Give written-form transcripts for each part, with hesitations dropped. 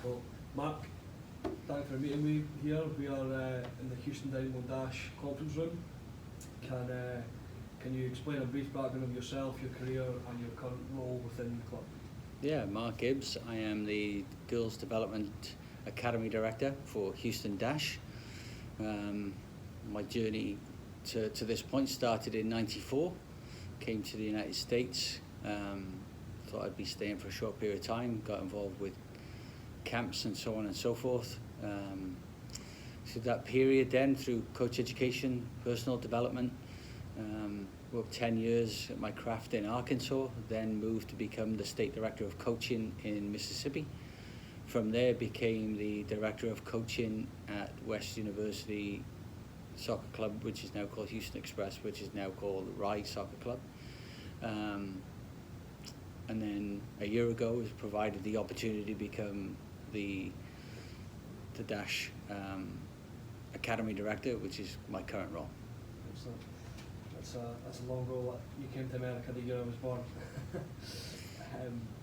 Well, Mark, thanks for meeting me here. We are in the Houston Dynamo Dash conference room. Can you explain a brief background of yourself, your career, and your current role within the club? Yeah, Mark Gibbs. I am the Girls Development Academy Director for Houston Dash. My journey to this point started in '94. Came to the United States. Thought I'd be staying for a short period of time. Got involved with camps and so on and so forth. Through that period then, through coach education, personal development, worked 10 years at my craft in Arkansas, then moved to become the State Director of Coaching in Mississippi. From there became the Director of Coaching at West University Soccer Club, which is now called Houston Express, which is now called Rye Soccer Club. And then a year ago was provided the opportunity to become the Dash Academy Director, which is my current role. Excellent. That's a long role. You came to America the year I was born.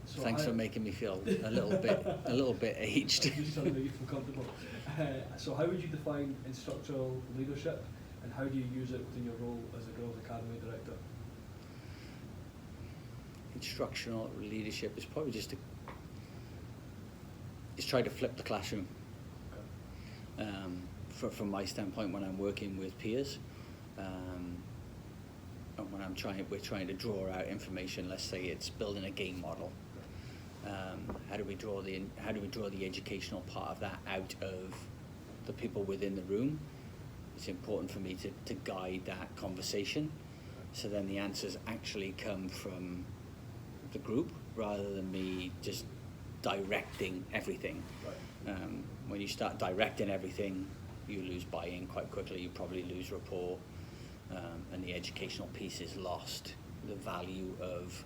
Thanks for making me feel a little bit aged. Just trying to make you feel comfortable. So how would you define instructional leadership, and how do you use it within your role as a Girls Academy Director? Instructional leadership is probably just try to flip the classroom. Okay. From my standpoint, when I'm working with peers, and when we're trying to draw out information. Let's say it's building a game model. How do we draw the educational part of that out of the people within the room? It's important for me to guide that conversation, so then the answers actually come from the group rather than me just directing everything. Right. When you start directing everything, you lose buy-in quite quickly. You probably lose rapport, and the educational piece is lost. The value of,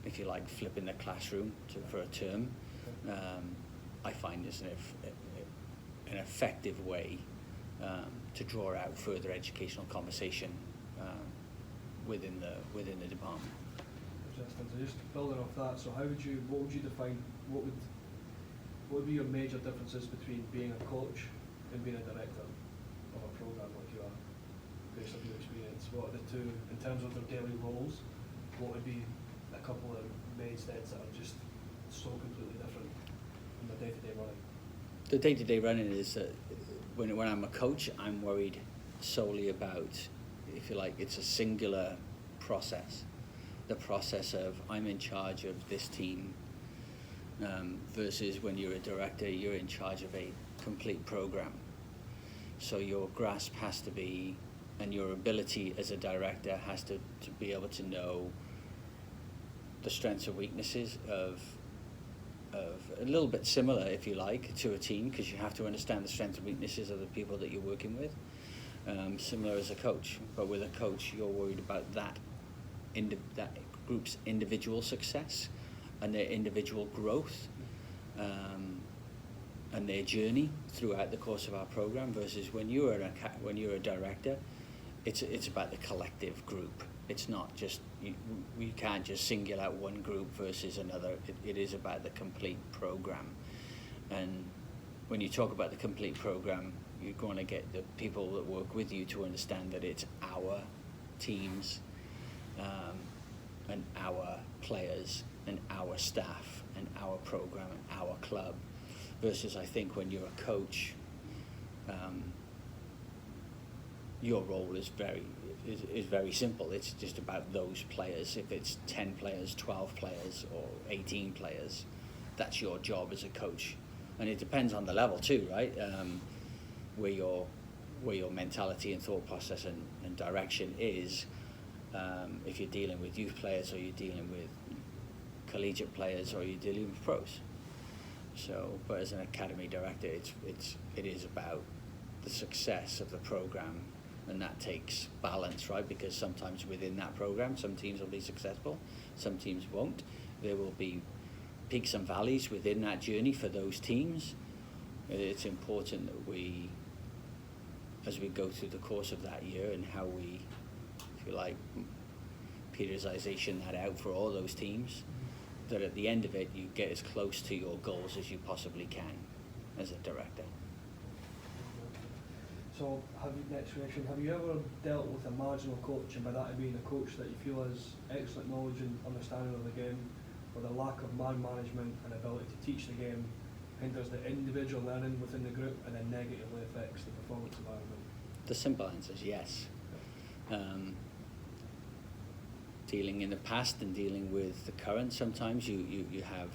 if you like, flipping the classroom for a term, I find is an effective way to draw out further educational conversation within the department. Interesting. So just building off that, so what would you define, what would be your major differences between being a coach and being a director of a program like you are, based on your experience? What are the two, in terms of their daily roles, what would be a couple of mainstays that are just so completely different from the day-to-day running? The day-to-day running is when I'm a coach, I'm worried solely about, if you like, it's a singular process. The process of I'm in charge of this team, versus when you're a director, you're in charge of a complete program. So your grasp has to be, and your ability as a director has to be able to know the strengths and weaknesses of a little bit similar, if you like, to a team, because you have to understand the strengths and weaknesses of the people that you're working with. Similar as a coach, but with a coach, you're worried about that group's individual success and their individual growth, and their journey throughout the course of our program. Versus when you're a director, it's about the collective group. It's not just we can't just single out one group versus another. It is about the complete program. And when you talk about the complete program, you're going to get the people that work with you to understand that it's our teams, and our players and our staff and our program and our club. Versus I think when you're a coach, your role is very simple. It's just about those players. If it's 10 players, 12 players, or 18 players, that's your job as a coach. And it depends on the level too, right? Where your mentality and thought process and direction is. If you're dealing with youth players, or you're dealing with collegiate players, or you're dealing with pros. So, but as an academy director, it is about the success of the program, and that takes balance, right? Because sometimes within that program, some teams will be successful, some teams won't. There will be peaks and valleys within that journey for those teams. It's important that we, as we go through the course of that year, and how we, if you like, periodization that out for all those teams, that at the end of it you get as close to your goals as you possibly can as a director. So, next question, have you ever dealt with a marginal coach, and by that I mean a coach that you feel has excellent knowledge and understanding of the game, but the lack of man management and ability to teach the game hinders the individual learning within the group and then negatively affects the performance environment? The simple answer is yes. Dealing in the past and dealing with the current, sometimes you have,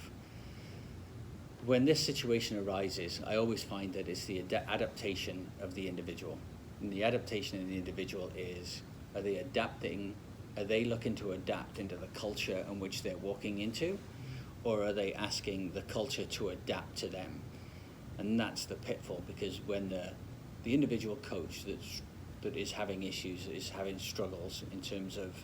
when this situation arises, I always find that it's the adaptation of the individual. And the adaptation of the individual is, are they adapting, are they looking to adapt into the culture in which they're walking into, or are they asking the culture to adapt to them? And that's the pitfall, because when the individual coach that is having issues, is having struggles in terms of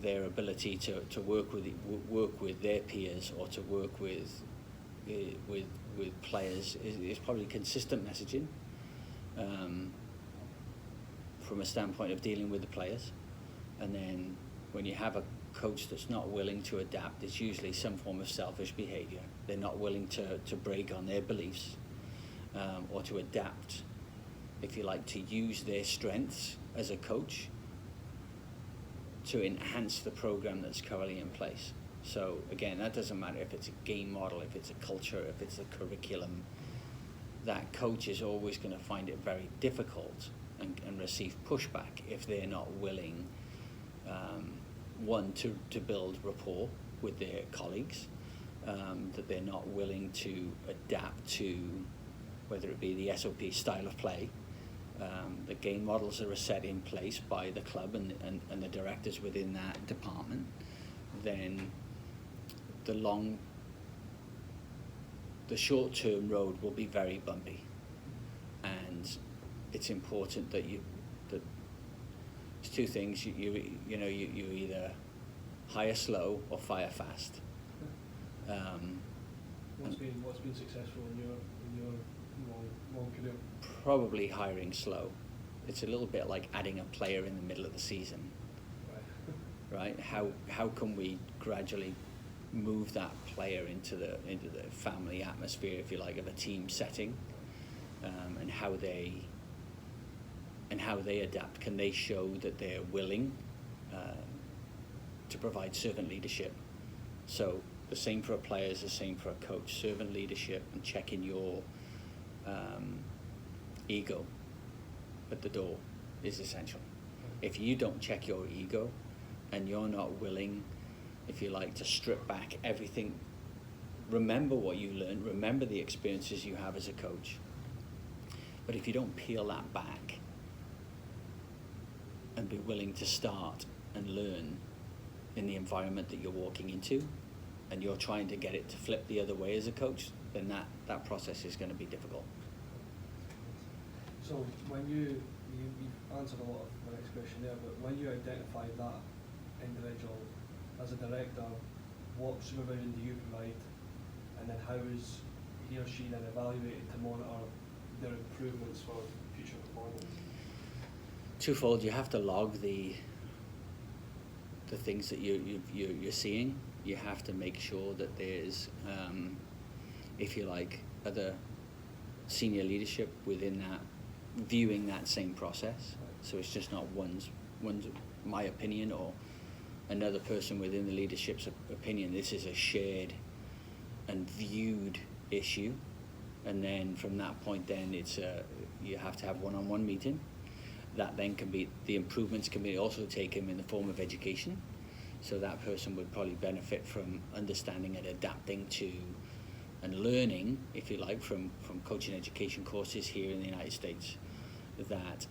their ability to work with their peers or to work with players, is probably consistent messaging from a standpoint of dealing with the players. And then when you have a coach that's not willing to adapt, it's usually some form of selfish behavior. They're not willing to break on their beliefs or to adapt, if you like, to use their strengths as a coach to enhance the program that's currently in place. So again, that doesn't matter if it's a game model, if it's a culture, if it's a curriculum. That coach is always going to find it very difficult and receive pushback if they're not willing, one, to build rapport with their colleagues, that they're not willing to adapt to, whether it be the SOP style of play. The game models are set in place by the club and the directors within that department. Then the short-term road will be very bumpy, and it's important that it's two things. You either hire slow or fire fast. What's been successful in your long career? Probably hiring slow. It's a little bit like adding a player in the middle of the season. Right? How can we gradually move that player into the family atmosphere, if you like, of a team setting, and how they adapt? Can they show that they're willing to provide servant leadership? So the same for a player is the same for a coach. Servant leadership and checking your ego at the door is essential. If you don't check your ego and you're not willing, if you like, to strip back everything, remember what you learned, remember the experiences you have as a coach, but if you don't peel that back and be willing to start and learn in the environment that you're walking into, and you're trying to get it to flip the other way as a coach, then that process is going to be difficult. So when you've answered a lot of the next question there, but when you identify that individual as a director, what supervision do you provide, and then how is he or she then evaluated to monitor their improvements for future performance? Twofold. You have to log the things that you're seeing. You have to make sure that there's, if you like, other senior leadership within that, viewing that same process. So it's just not one's my opinion or another person within the leadership's opinion. This is a shared and viewed issue, and then from that point, then you have to have one-on-one meeting. That then can be, the improvements can be also taken in the form of education. So that person would probably benefit from understanding and adapting to and learning, if you like, from coaching education courses here in the United States, that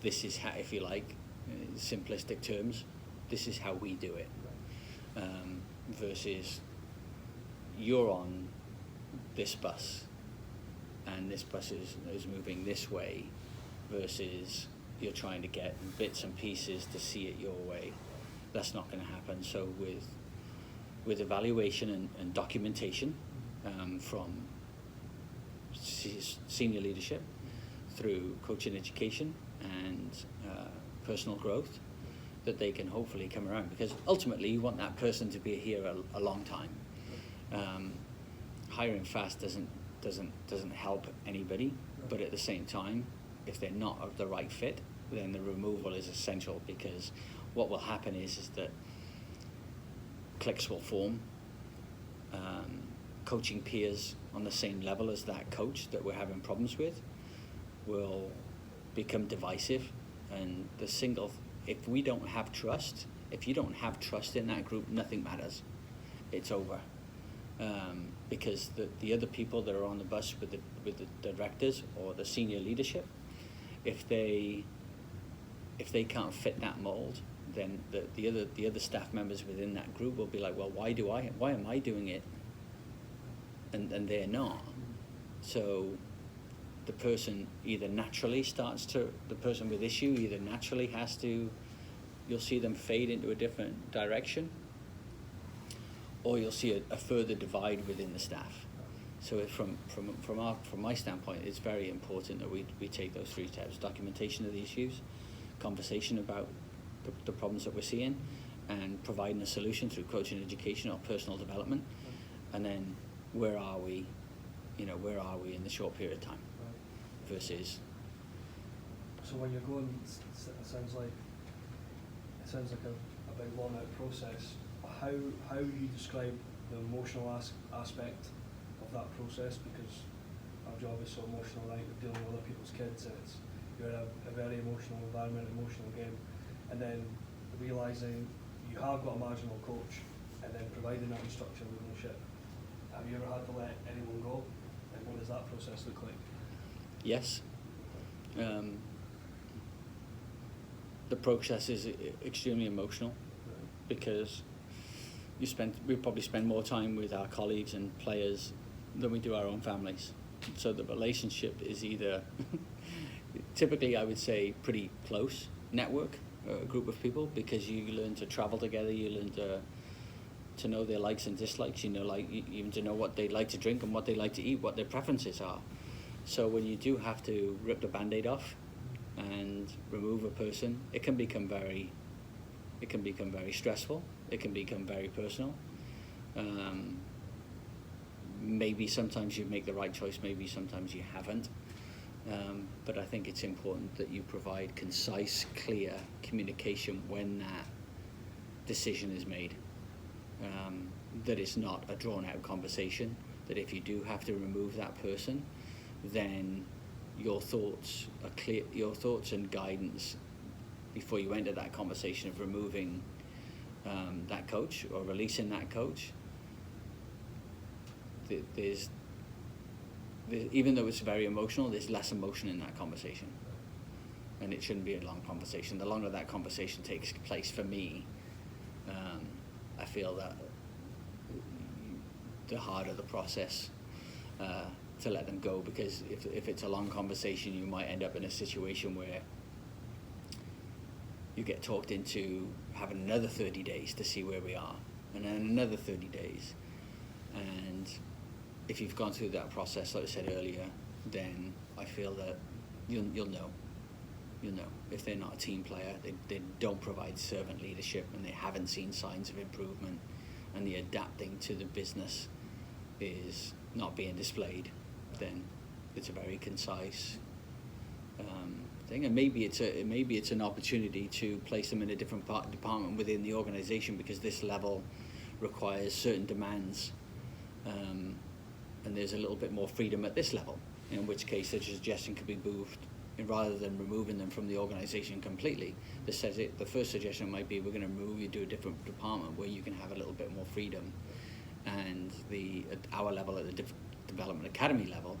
this is how, if you like, in simplistic terms, this is how we do it, versus you're on this bus and this bus is moving this way, versus you're trying to get bits and pieces to see it your way. That's not going to happen. So with evaluation and documentation from senior leadership through coaching education and personal growth, that they can hopefully come around, because ultimately you want that person to be here a long time. Hiring fast doesn't help anybody, but at the same time, if they're not of the right fit, then the removal is essential, because what will happen is that cliques will form. Coaching peers on the same level as that coach that we're having problems with will become divisive, and if we don't have trust, if you don't have trust in that group, nothing matters. It's over. Because the other people that are on the bus with the directors or the senior leadership, if they can't fit that mold, then the other staff members within that group will be like, well, why am I doing it and they're not? So the person either naturally the person with issue either naturally has to, you'll see them fade into a different direction, or you'll see a further divide within the staff. So from my standpoint, it's very important that we take those 3 steps: documentation of the issues, conversation about the problems that we're seeing, and providing a solution through coaching, education, or personal development. And then where are we in the short period of time versus. So when you're going, it sounds like a big long out process. How would you describe the emotional aspect of that process? Because our job is so emotional, right? We're dealing with other people's kids, and you're in a very emotional environment, emotional game, and then realising you have got a marginal coach, and then providing that instruction with ownership. Have you ever had to let anyone go? And what does that process look like? Yes. The process is extremely emotional, because we probably spend more time with our colleagues and players than we do our own families. So the relationship is either typically, I would say, pretty close network, a group of people, because you learn to travel together, you learn to know their likes and dislikes, even to know what they like to drink and what they like to eat, what their preferences are. So when you do have to rip the Band-Aid off and remove a person, it can become very stressful. It can become very personal. Maybe sometimes you make the right choice, maybe sometimes you haven't. But I think it's important that you provide concise, clear communication when that decision is made. That it's not a drawn-out conversation, that if you do have to remove that person, then your thoughts are clear, your thoughts and guidance before you enter that conversation of removing that coach or releasing that coach. There's even though it's very emotional, there's less emotion in that conversation, and it shouldn't be a long conversation. The longer that conversation takes place, for me, I feel that the harder the process to let them go, because if it's a long conversation, you might end up in a situation where you get talked into having another 30 days to see where we are, and then another 30 days. And if you've gone through that process, like I said earlier, then I feel that you'll know. You'll know. If they're not a team player, they don't provide servant leadership, and they haven't seen signs of improvement, and the adapting to the business is not being displayed, then it's a very concise thing. And maybe it's an opportunity to place them in a different department within the organization, because this level requires certain demands, and there's a little bit more freedom at this level, in which case the suggestion could be moved, and rather than removing them from the organization completely. The first suggestion might be, we're going to move you to a different department where you can have a little bit more freedom. And at our level, at the development academy level,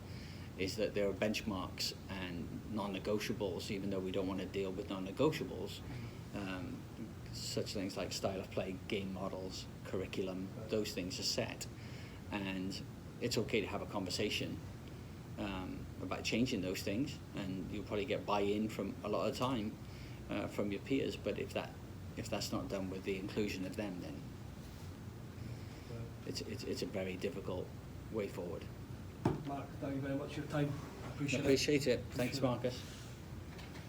is that there are benchmarks and non-negotiables, even though we don't want to deal with non-negotiables. Such things like style of play, game models, curriculum, those things are set. And it's okay to have a conversation about changing those things, and you'll probably get buy-in from a lot of the time from your peers. But if that's not done with the inclusion of them, then it's a very difficult way forward. Mark, thank you very much for your time. I appreciate it. Appreciate it. Thanks, Marcus.